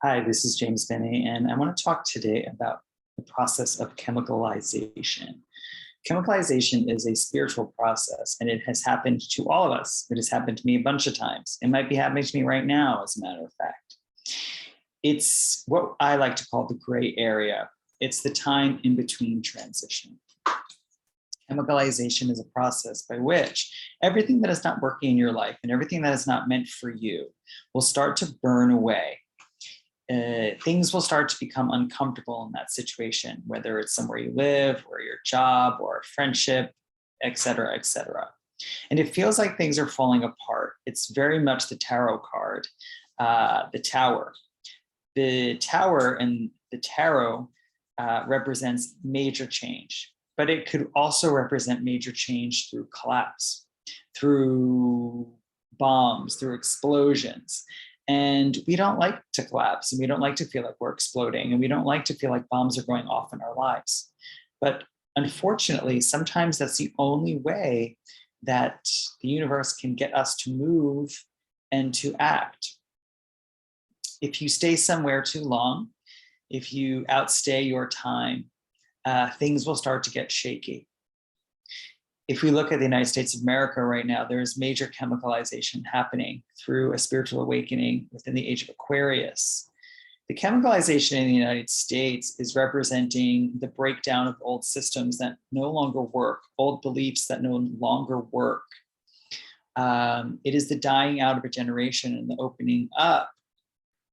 Hi, this is James Bene, and I want to talk today about the process of chemicalization. Chemicalization is a spiritual process, and it has happened to all of us. It has happened to me a bunch of times. It might be happening to me right now, as a matter of fact. It's what I like to call the gray area. It's the time in between transition. Chemicalization is a process by which everything that is not working in your life and everything that is not meant for you will start to burn away. Things will start to become uncomfortable in that situation, whether it's somewhere you live or your job or a friendship, et cetera, et cetera. And it feels like things are falling apart. It's very much the tarot card, the tower. The tower and the tarot represents major change, but it could also represent major change through collapse, through bombs, through explosions. And we don't like to collapse, and we don't like to feel like we're exploding, and we don't like to feel like bombs are going off in our lives. But unfortunately, sometimes that's the only way that the universe can get us to move and to act. If you stay somewhere too long, if you outstay your time, things will start to get shaky. If we look at the United States of America right now, there is major chemicalization happening through a spiritual awakening within the age of Aquarius. The chemicalization in the United States is representing the breakdown of old systems that no longer work, old beliefs that no longer work. It is the dying out of a generation and the opening up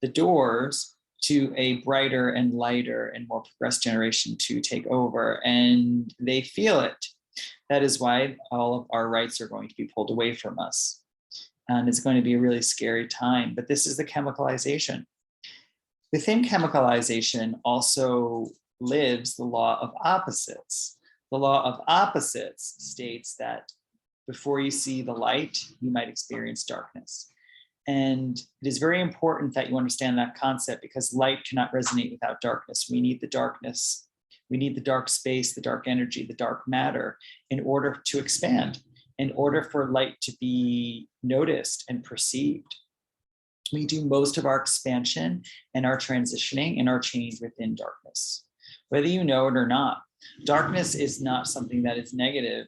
the doors to a brighter and lighter and more progressed generation to take over, and they feel it. That is why all of our rights are going to be pulled away from us. And it's going to be a really scary time, but this is the chemicalization. Within chemicalization also lives the law of opposites. The law of opposites states that before you see the light, you might experience darkness. And it is very important that you understand that concept, because light cannot resonate without darkness. We need the darkness. We need the dark space, the dark energy, the dark matter in order to expand, in order for light to be noticed and perceived. We do most of our expansion and our transitioning and our change within darkness, whether you know it or not. Darkness is not something that is negative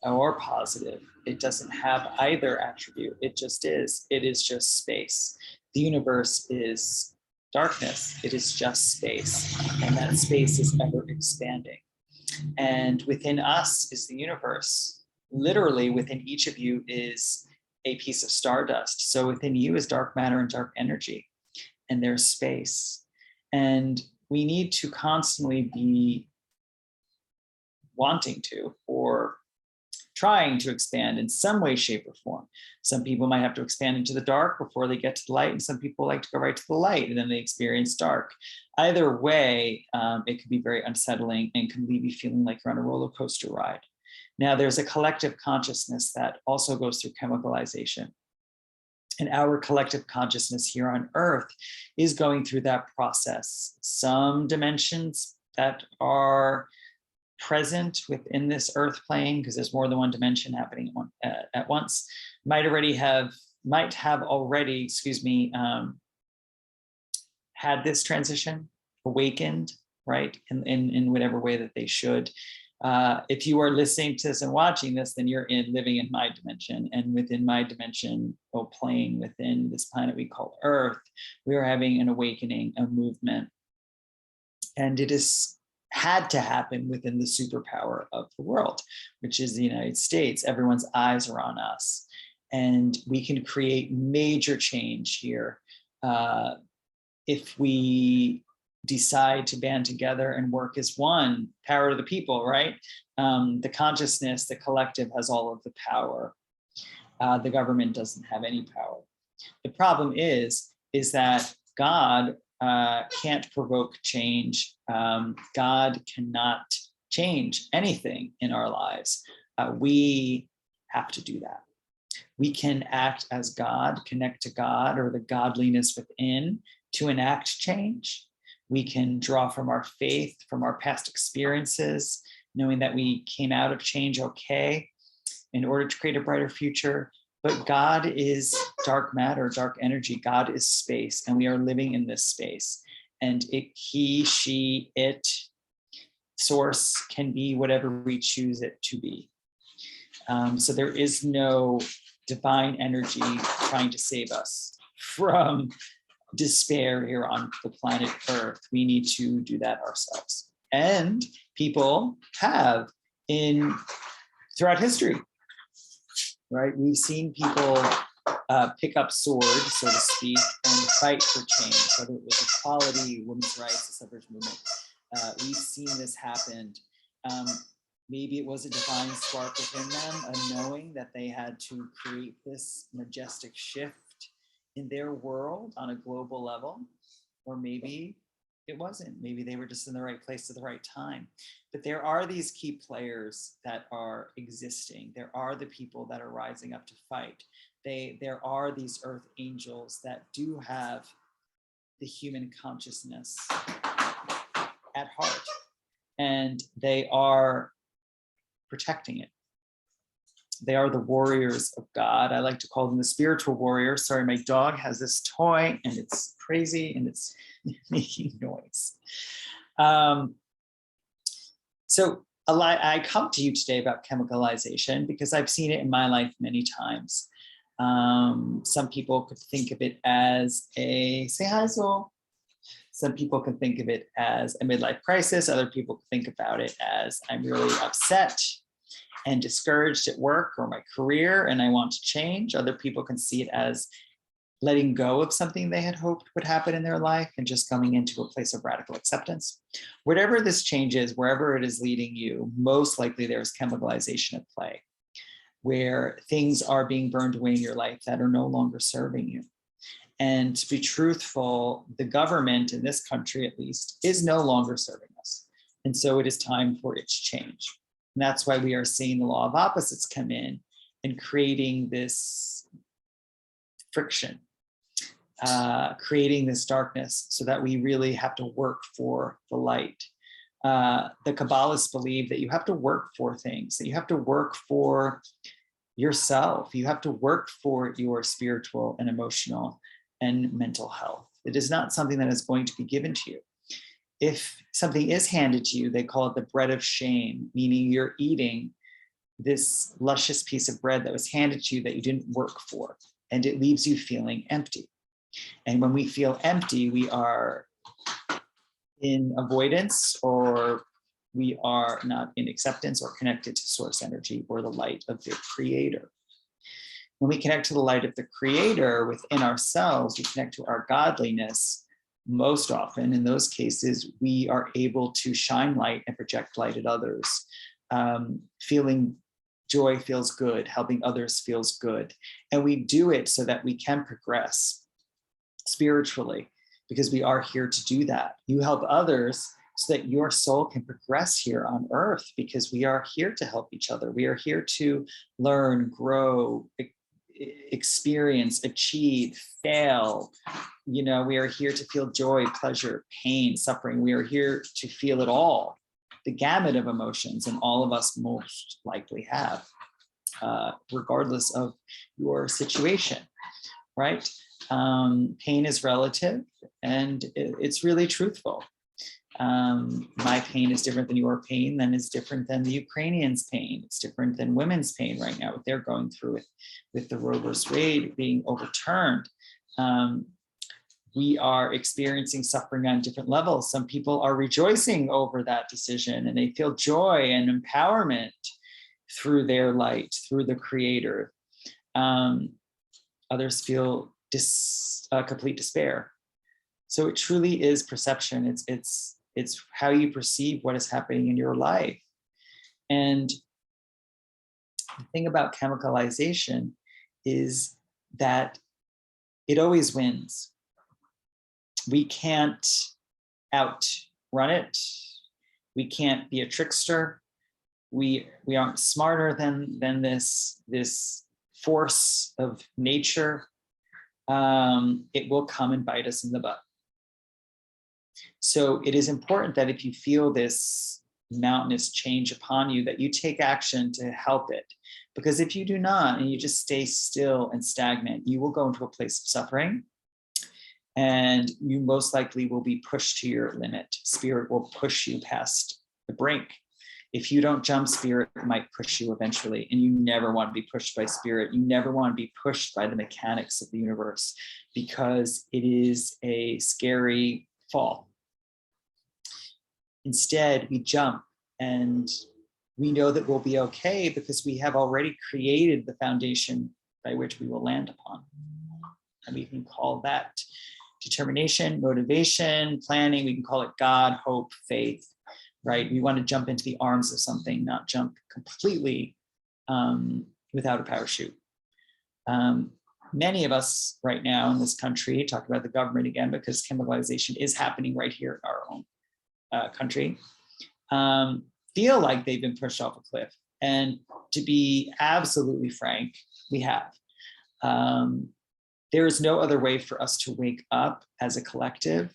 or positive. It doesn't have either attribute. It just is. It is just space. The universe is darkness. It is just space, and that space is ever expanding. And within us is the universe. Literally within each of you is a piece of stardust. So within you is dark matter and dark energy, and there's space. And we need to constantly be wanting to, or trying to expand in some way, shape, or form. Some people might have to expand into the dark before they get to the light, and some people like to go right to the light and then they experience dark. Either way, it can be very unsettling and can leave you feeling like you're on a roller coaster ride. Now, there's a collective consciousness that also goes through chemicalization. And our collective consciousness here on Earth is going through that process. Some dimensions that are present within this earth plane, because there's more than one dimension happening at once, might have already had this transition, awakened, right, in whatever way that they should. If you are listening to this and watching this, then you're living in my dimension, and within my dimension or plane within this planet we call Earth, we are having an awakening, a movement, and it is had to happen within the superpower of the world, which is the United States. Everyone's eyes are on us, and we can create major change here if we decide to band together and work as one. Power to the people, right? The consciousness, the collective has all of the power. The government doesn't have any power. The problem is that God can't provoke change. God cannot change anything in our lives. We have to do that. We can act as God, connect to God or the godliness within to enact change. We can draw from our faith, from our past experiences, knowing that we came out of change okay in order to create a brighter future. But God is dark matter, dark energy. God is space, and we are living in this space. And he, she, it, source can be whatever we choose it to be. So there is no divine energy trying to save us from despair here on the planet Earth. We need to do that ourselves. And people have throughout history, right? We've seen people pick up swords, so to speak, and fight for change, whether it was equality, women's rights, the suffrage movement. We've seen this happen. Maybe it was a divine spark within them, a knowing that they had to create this majestic shift in their world on a global level, or maybe it wasn't. Maybe they were just in the right place at the right time. But there are these key players that are existing. There are the people that are rising up to fight. There are these earth angels that do have the human consciousness at heart, and they are protecting it. They are the warriors of God. I like to call them the spiritual warriors. Sorry, my dog has this toy and it's crazy and it's making noise. So I come to you today about chemicalization because I've seen it in my life many times. Some people could think of it as say hi, Sol. Some people can think of it as a midlife crisis. Other people think about it as I'm really upset and discouraged at work or my career and I want to change. Other people can see it as letting go of something they had hoped would happen in their life and just coming into a place of radical acceptance. Whatever this change is, wherever it is leading you, most likely there's chemicalization at play, where things are being burned away in your life that are no longer serving you. And to be truthful, the government in this country, at least, is no longer serving us. And so it is time for its change. And that's why we are seeing the law of opposites come in and creating this friction, creating this darkness so that we really have to work for the light. The Kabbalists believe that you have to work for things, that you have to work for yourself. You have to work for your spiritual and emotional and mental health. It is not something that is going to be given to you. If something is handed to you, they call it the bread of shame, meaning you're eating this luscious piece of bread that was handed to you that you didn't work for, and it leaves you feeling empty. And when we feel empty, we are in avoidance, or we are not in acceptance or connected to source energy or the light of the creator. When we connect to the light of the creator within ourselves, we connect to our godliness. Most often in those cases, we are able to shine light and project light at others. Feeling joy feels good, helping others feels good. And we do it so that we can progress spiritually, because we are here to do that. You help others so that your soul can progress here on earth, because we are here to help each other. We are here to learn, grow, experience, achieve, fail. You know, we are here to feel joy, pleasure, pain, suffering. We are here to feel it all, the gamut of emotions, and all of us most likely have, regardless of your situation, right? Pain is relative, and it's really truthful. My pain is different than your pain, then is different than the Ukrainians' pain. It's different than women's pain right now, what they're going through with the Roe vs. Wade being overturned. We are experiencing suffering on different levels. Some people are rejoicing over that decision, and they feel joy and empowerment through their light, through the creator. Others feel complete despair. So it truly is perception. It's how you perceive what is happening in your life. And the thing about chemicalization is that it always wins. We can't outrun it. We can't be a trickster. We aren't smarter than this force of nature. It will come and bite us in the butt. So it is important that if you feel this mountainous change upon you, that you take action to help it. Because if you do not, and you just stay still and stagnant, you will go into a place of suffering, and you most likely will be pushed to your limit. Spirit will push you past the brink. If you don't jump, spirit might push you eventually, and you never want to be pushed by spirit. You never want to be pushed by the mechanics of the universe, because it is a scary fall. Instead, we jump, and we know that we'll be okay because we have already created the foundation by which we will land upon. And we can call that determination, motivation, planning. We can call it God, hope, faith, right? We want to jump into the arms of something, not jump completely without a parachute. Many of us right now in this country, talk about the government again, because chemicalization is happening right here in our own country, feel like they've been pushed off a cliff. And to be absolutely frank, we have. There is no other way for us to wake up as a collective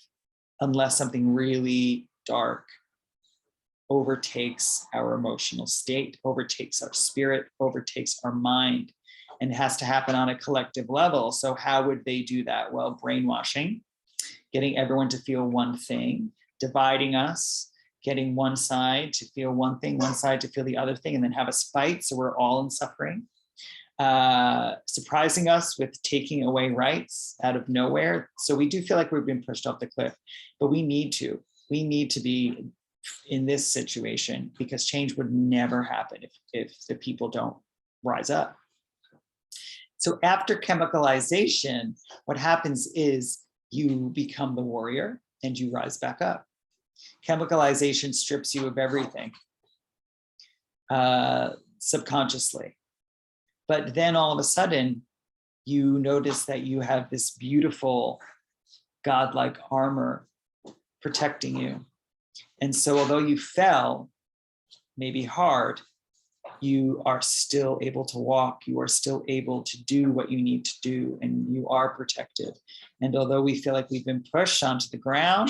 unless something really dark overtakes our emotional state, overtakes our spirit, overtakes our mind, and it has to happen on a collective level. So how would they do that? Well, brainwashing, getting everyone to feel one thing, dividing us, getting one side to feel one thing, one side to feel the other thing, and then have us fight so we're all in suffering. Surprising us with taking away rights out of nowhere. So we do feel like we've been pushed off the cliff, but we need to be in this situation, because change would never happen if the people don't rise up. So after chemicalization, what happens is you become the warrior and you rise back up. Chemicalization strips you of everything subconsciously. But then all of a sudden, you notice that you have this beautiful godlike armor protecting you. And so although you fell, maybe hard, you are still able to walk, you are still able to do what you need to do, and you are protected. And although we feel like we've been pushed onto the ground,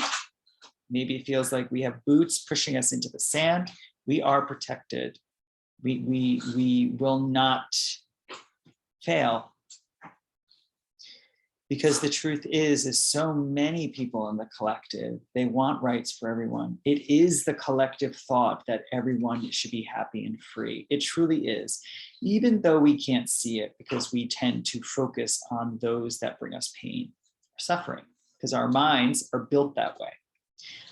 maybe it feels like we have boots pushing us into the sand, we are protected. We will not fail. Because the truth is so many people in the collective, they want rights for everyone. It is the collective thought that everyone should be happy and free. It truly is, even though we can't see it, because we tend to focus on those that bring us pain or suffering, because our minds are built that way.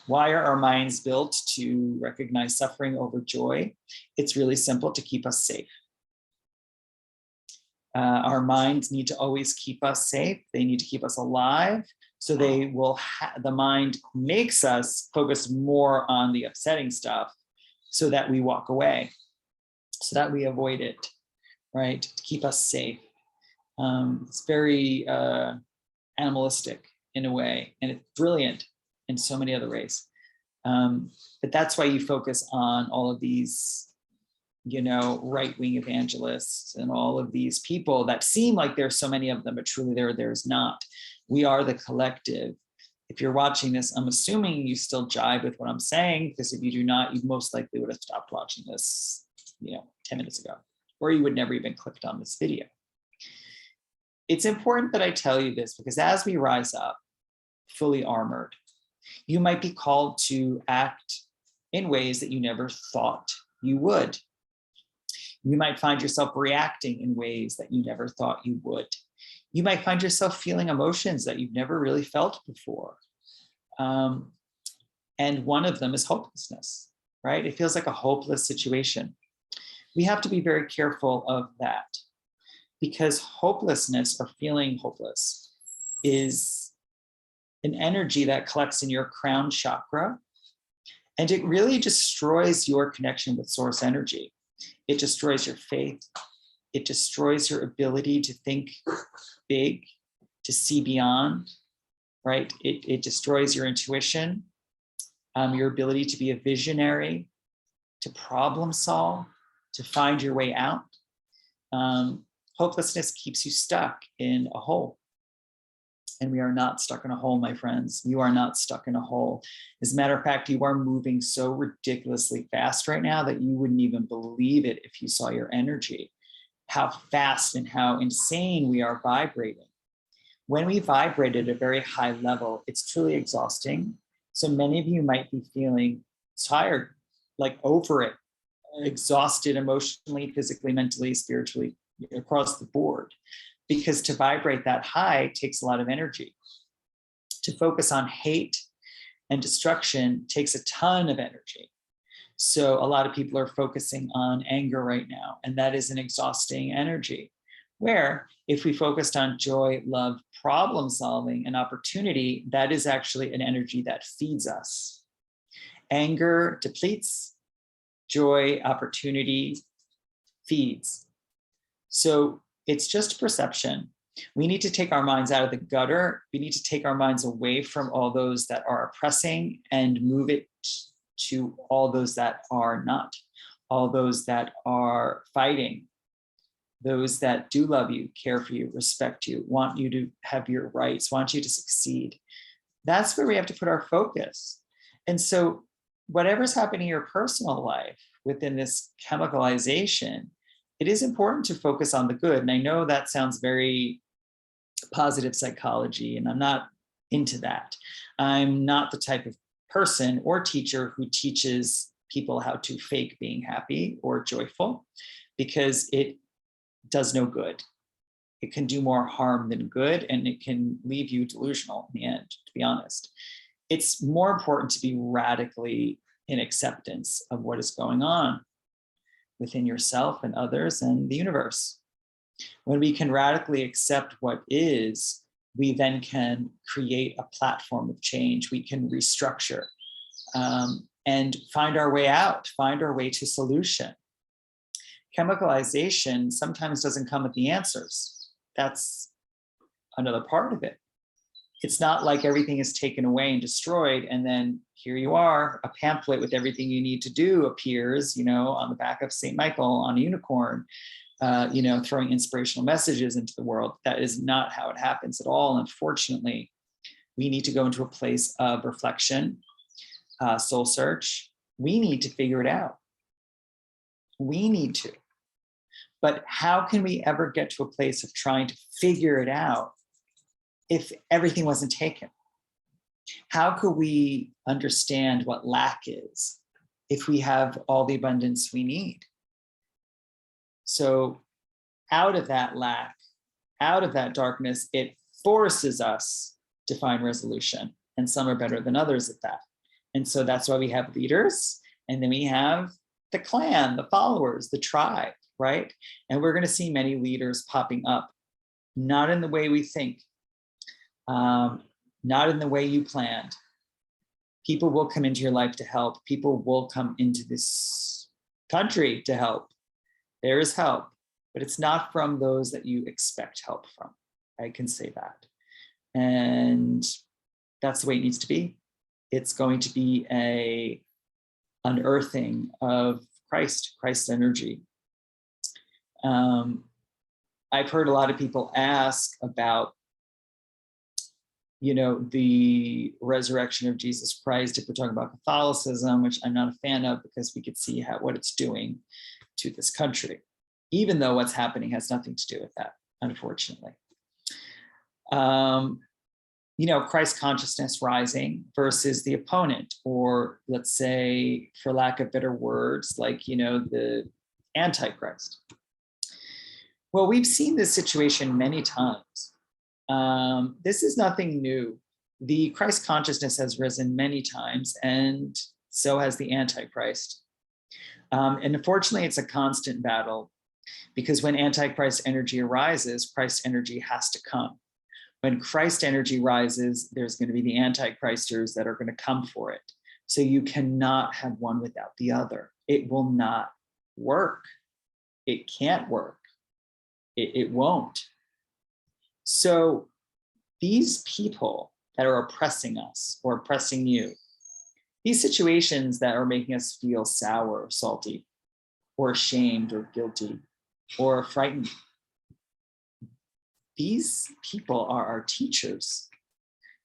Why are our minds built to recognize suffering over joy? It's really simple: to keep us safe. Our minds need to always keep us safe. They need to keep us alive. So they will, the mind makes us focus more on the upsetting stuff so that we walk away, so that we avoid it, right? To keep us safe. It's very animalistic in a way, and it's brilliant in so many other ways. But that's why you focus on all of these, right-wing evangelists and all of these people that seem like there's so many of them, but truly there's not. We are the collective. If you're watching this, I'm assuming you still jive with what I'm saying, because if you do not, you most likely would have stopped watching this, 10 minutes ago, or you would never even clicked on this video. It's important that I tell you this, because as we rise up, fully armored, you might be called to act in ways that you never thought you would. You might find yourself reacting in ways that you never thought you would. You might find yourself feeling emotions that you've never really felt before. And one of them is hopelessness, right? It feels like a hopeless situation. We have to be very careful of that, because hopelessness, or feeling hopeless, is an energy that collects in your crown chakra, and it really destroys your connection with source energy. It destroys your faith. It destroys your ability to think big, to see beyond, right? It destroys your intuition, your ability to be a visionary, to problem solve, to find your way out. Hopelessness keeps you stuck in a hole. And we are not stuck in a hole, my friends. You are not stuck in a hole. As a matter of fact, you are moving so ridiculously fast right now that you wouldn't even believe it if you saw your energy. how fast and how insane we are vibrating. When we vibrate at a very high level, it's truly exhausting. So many of you might be feeling tired, like over it, exhausted emotionally, physically, mentally, spiritually, across the board. Because to vibrate that high takes a lot of energy. To focus on hate and destruction takes a ton of energy. So a lot of people are focusing on anger right now, and that is an exhausting energy. Where if we focused on joy, love, problem solving, and opportunity, that is actually an energy that feeds us. Anger depletes, joy, opportunity feeds. So it's just perception. We need to take our minds out of the gutter. We need to take our minds away from all those that are oppressing and move it to all those that are not, all those that are fighting, those that do love you, care for you, respect you, want you to have your rights, want you to succeed. That's where we have to put our focus. And so whatever's happening in your personal life within this chemicalization, it is important to focus on the good. And I know that sounds very positive psychology, and I'm not into that. I'm not the type of person or teacher who teaches people how to fake being happy or joyful, because it does no good. It can do more harm than good, and it can leave you delusional in the end, to be honest. It's more important to be radically in acceptance of what is going on within yourself and others and the universe. When we can radically accept what is, we then can create a platform of change. We can restructure and find our way out, find our way to solution. Chemicalization sometimes doesn't come with the answers. That's another part of it. It's not like everything is taken away and destroyed, and then here you are, a pamphlet with everything you need to do appears, on the back of St. Michael on a unicorn, throwing inspirational messages into the world. That is not how it happens at all. Unfortunately, we need to go into a place of reflection, soul search. We need to figure it out. We need to. But how can we ever get to a place of trying to figure it out if everything wasn't taken? How could we understand what lack is if we have all the abundance we need? So out of that lack, out of that darkness, it forces us to find resolution. And some are better than others at that. And so that's why we have leaders. And then we have the clan, the followers, the tribe, right? And we're going to see many leaders popping up, not in the way we think, not in the way you planned. People will come into your life to help. People will come into this country to help. There is help, but it's not from those that you expect help from. I can say that. And that's the way it needs to be. It's going to be a unearthing of Christ's energy. I've heard a lot of people ask about, the resurrection of Jesus Christ, if we're talking about Catholicism, which I'm not a fan of, because we could see what it's doing to this country, even though what's happening has nothing to do with that, unfortunately. Christ consciousness rising versus the opponent, or let's say, for lack of better words, like, the Antichrist. Well, we've seen this situation many times. This is nothing new. The Christ consciousness has risen many times, and so has the Antichrist. And unfortunately, it's a constant battle, because when Antichrist energy arises, Christ energy has to come. When Christ energy rises, there's going to be the Antichristers that are going to come for it. So you cannot have one without the other. It will not work. It can't work. It won't. So these people that are oppressing us or oppressing you, these situations that are making us feel sour or salty or ashamed or guilty or frightened, these people are our teachers,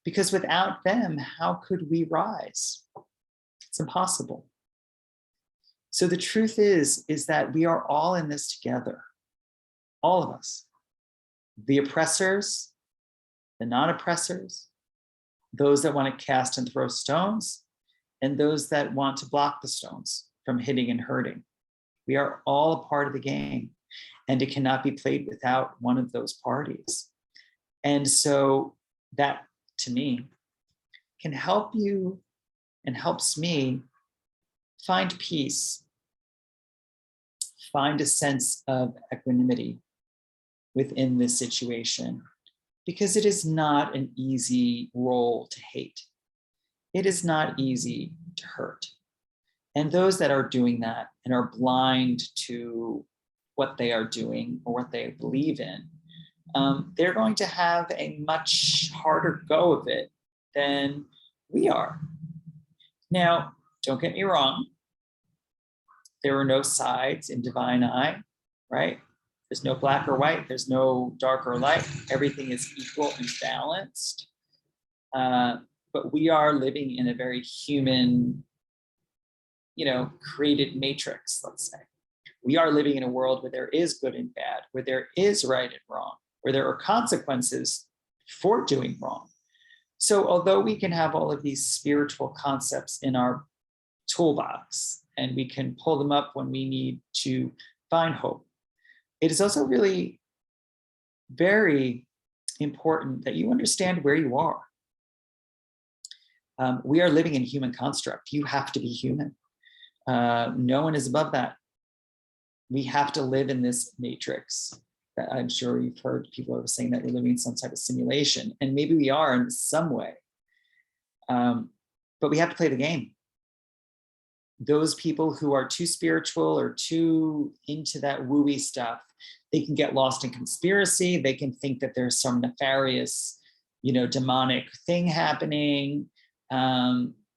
because without them, how could we rise? It's impossible. So the truth is that we are all in this together. all of us, the oppressors, the non-oppressors, those that want to cast and throw stones, and those that want to block the stones from hitting and hurting. We are all a part of the game, and it cannot be played without one of those parties. And so that, to me, can help you and helps me find peace, find a sense of equanimity within this situation, because it is not an easy role to hate. It is not easy to hurt. And those that are doing that and are blind to what they are doing or what they believe in, they're going to have a much harder go of it than we are. Now, don't get me wrong. There are no sides in divine eye, right? There's no black or white. There's no dark or light. Everything is equal and balanced. But we are living in a very human, created matrix, let's say. We are living in a world where there is good and bad, where there is right and wrong, where there are consequences for doing wrong. So although we can have all of these spiritual concepts in our toolbox, and we can pull them up when we need to find hope, it is also really very important that you understand where you are. We are living in human construct. You have to be human. No one is above that. We have to live in this matrix. I'm sure you've heard people are saying that we're living in some type of simulation, and maybe we are in some way. But we have to play the game. Those people who are too spiritual or too into that woo-y stuff, they can get lost in conspiracy. They can think that there's some nefarious, demonic thing happening,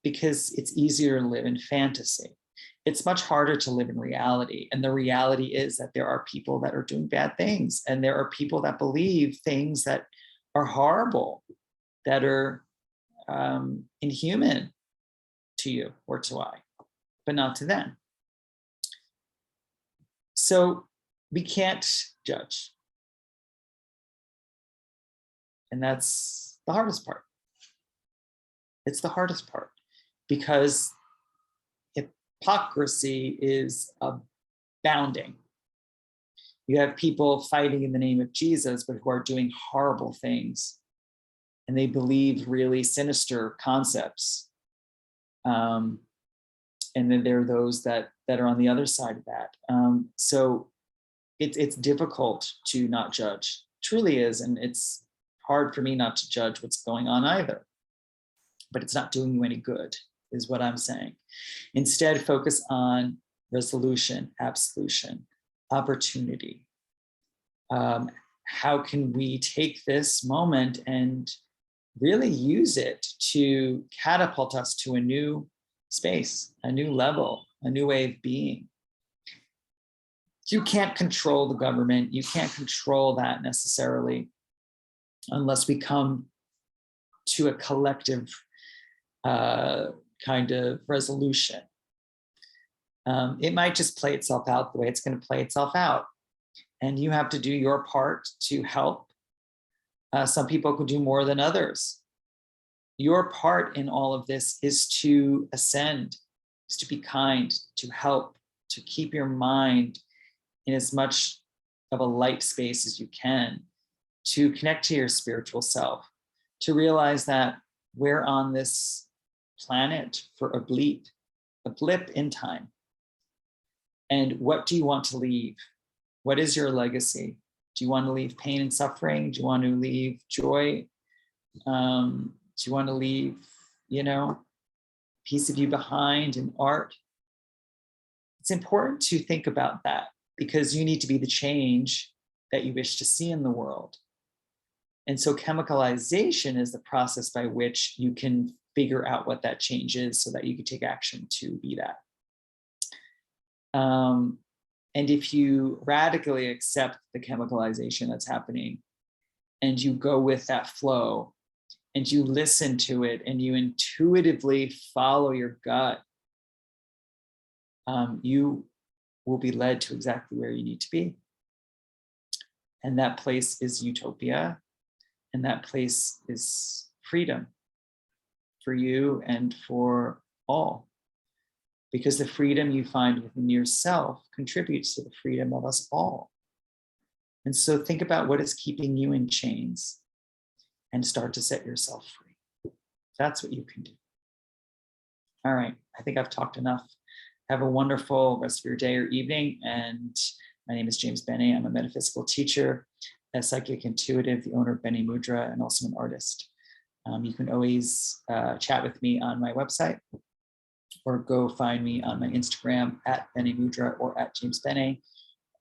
because it's easier to live in fantasy. It's much harder to live in reality. And the reality is that there are people that are doing bad things, and there are people that believe things that are horrible, that are inhuman to you or to I, but not to them. So we can't judge. And that's the hardest part. It's the hardest part, because hypocrisy is abounding. You have people fighting in the name of Jesus, but who are doing horrible things, and they believe really sinister concepts. And then there are those that are on the other side of that. So it's difficult to not judge. It truly is, and it's hard for me not to judge what's going on either. But it's not doing you any good, is what I'm saying. Instead, focus on resolution, absolution, opportunity. How can we take this moment and really use it to catapult us to a new space, a new level, a new way of being? You can't control the government. You can't control that necessarily unless we come to a collective kind of resolution. It might just play itself out the way it's going to play itself out. And you have to do your part to help. Some people can do more than others. Your part in all of this is to ascend, is to be kind, to help, to keep your mind in as much of a light space as you can, to connect to your spiritual self, to realize that we're on this planet for a blip in time. And what do you want to leave? What is your legacy? Do you want to leave pain and suffering? Do you want to leave joy? Do you want to leave, a piece of you behind in art? It's important to think about that, because you need to be the change that you wish to see in the world. And so chemicalization is the process by which you can figure out what that change is so that you can take action to be that. And if you radically accept the chemicalization that's happening, and you go with that flow, and you listen to it, and you intuitively follow your gut, you will be led to exactly where you need to be. And that place is utopia. And that place is freedom for you and for all. Because the freedom you find within yourself contributes to the freedom of us all. And so think about what is keeping you in chains and start to set yourself free. That's what you can do. All right, I think I've talked enough. Have a wonderful rest of your day or evening. And my name is James Bene. I'm a metaphysical teacher, a psychic intuitive, the owner of Bene Mudra, and also an artist. You can always chat with me on my website, or go find me on my Instagram at Bene Mudra or at James Bene,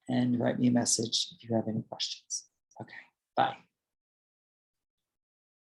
and write me a message if you have any questions. Okay, bye.